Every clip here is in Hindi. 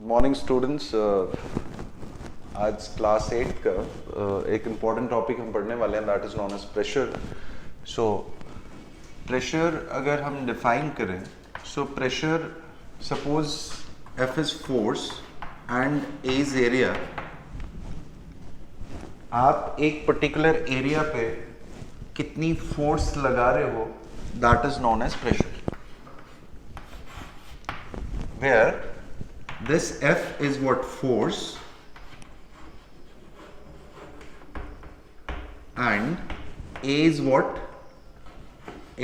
मॉर्निंग स्टूडेंट्स, आज क्लास 8 का एक इम्पॉर्टेंट टॉपिक हम पढ़ने वाले हैं, that is known as pressure. So pressure अगर हम डिफाइन करें, so pressure suppose F is force and A is area. आप एक पर्टिकुलर एरिया पे कितनी फोर्स लगा रहे हो, that is known as pressure, where this F is what force and A is what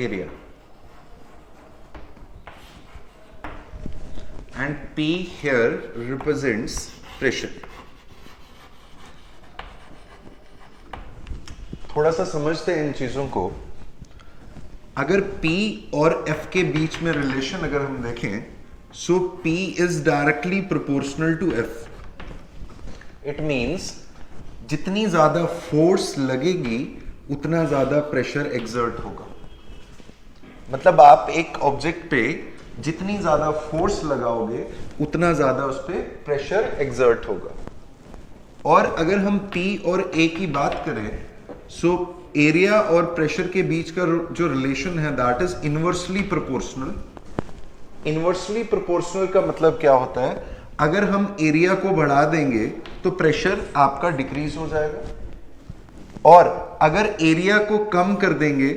area and P here represents pressure। थोड़ा सा समझते हैं इन चीजों को। अगर P और F के बीच में रिलेशन अगर हम देखें, so P is directly proportional to F। It means जितनी ज्यादा फोर्स लगेगी उतना ज्यादा प्रेशर एक्सर्ट होगा। मतलब आप एक ऑब्जेक्ट पे जितनी ज्यादा फोर्स लगाओगे उतना ज्यादा उस पे प्रेशर एक्सर्ट होगा। और अगर हम P और A की बात करें, so एरिया और प्रेशर के बीच का जो रिलेशन है that is inversely proportional. Inversely proportional का मतलब क्या होता है? अगर हम एरिया को बढ़ा देंगे तो प्रेशर आपका डिक्रीज हो जाएगा, और अगर एरिया को कम कर देंगे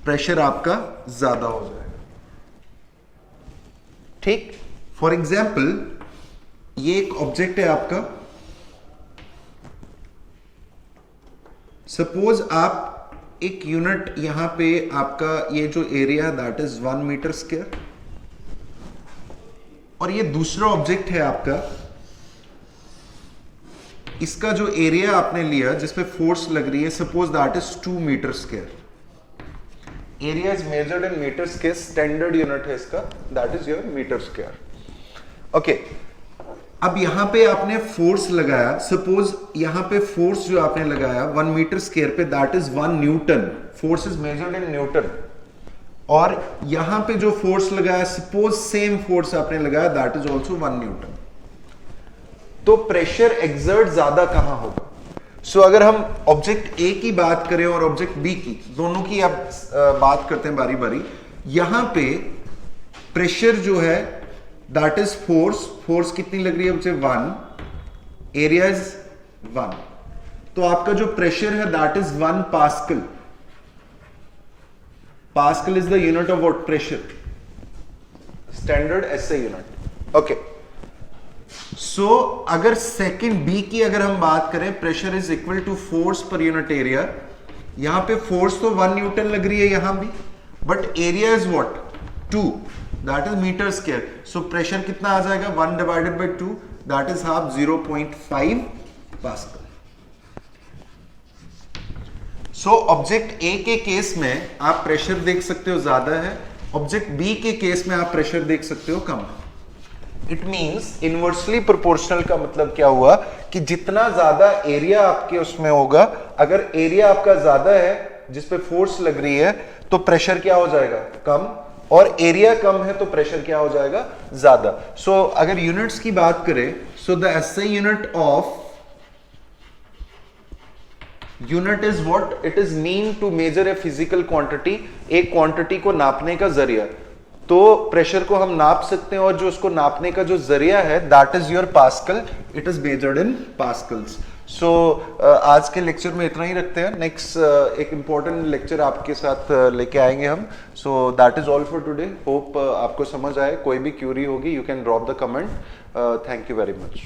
प्रेशर आपका ज्यादा हो जाएगा। ठीक, फॉर एग्जाम्पल ये एक ऑब्जेक्ट है आपका। सपोज आप एक यूनिट यहां पे आपका ये जो area that is 1 metre square, और ये दूसरा ऑब्जेक्ट है आपका। इसका जो एरिया आपने लिया जिसपे फोर्स लग रही है, suppose that is 2 metre square. Area is measured in metre square, standard unit है इसका, that is your metre square. Okay, अब यहां पे आपने फोर्स लगाया। सपोज यहां पे फोर्स जो आपने लगाया 1 मीटर स्क्वायर पे, that is 1 Newton. Force is measured in newton. और यहां पे जो फोर्स लगाया, सपोज सेम फोर्स आपने लगाया, दैट इज ऑल्सो 1 न्यूटन। तो प्रेशर एक्सर्ट ज्यादा कहां होगा? सो अगर हम ऑब्जेक्ट ए की बात करें और ऑब्जेक्ट बी की, दोनों की आप बात करते हैं बारी बारी। यहां पे प्रेशर जो है दैट इज फोर्स। फोर्स कितनी लग रही है मुझे? 1। Area is 1। तो आपका जो प्रेशर है that is 1 pascal. Pascal is the unit of what? Pressure, standard SI unit। Okay, so अगर सेकेंड B की अगर हम बात करें, pressure is equal to force per unit area. यहां पे फोर्स तो 1 न्यूटन लग रही है यहां भी, but area is what? 2, that is meter square. So pressure कितना आ जाएगा? 1 divided by 2, that is half 0.5 pascal. So object A के केस में आप प्रेशर देख सकते हो ज्यादा है, ऑब्जेक्ट बी के केस में आप प्रेशर देख सकते हो कम है। इट मींस इनवर्सली प्रोपोर्शनल का मतलब क्या हुआ कि जितना ज्यादा एरिया आपके उसमें होगा, अगर एरिया आपका ज्यादा है जिस पे फोर्स लग रही है, तो प्रेशर क्या हो जाएगा? कम। और एरिया कम है तो प्रेशर क्या हो जाएगा? ज्यादा। सो अगर यूनिट्स की बात करें, so the SI unit of unit is what? It is mean to measure a physical quantity. एक क्वांटिटी को नापने का जरिया। तो प्रेशर को हम नाप सकते हैं, और जो उसको नापने का जो जरिया है that is your pascal. It is measured in pascals. So आज के लेक्चर में इतना ही रखते हैं। नेक्स्ट एक इंपॉर्टेंट लेक्चर आपके साथ लेके आएंगे हम। So that is all for today. Hope आपको समझ आए। कोई भी क्यूरी होगी you can drop the comment. Thank you very much.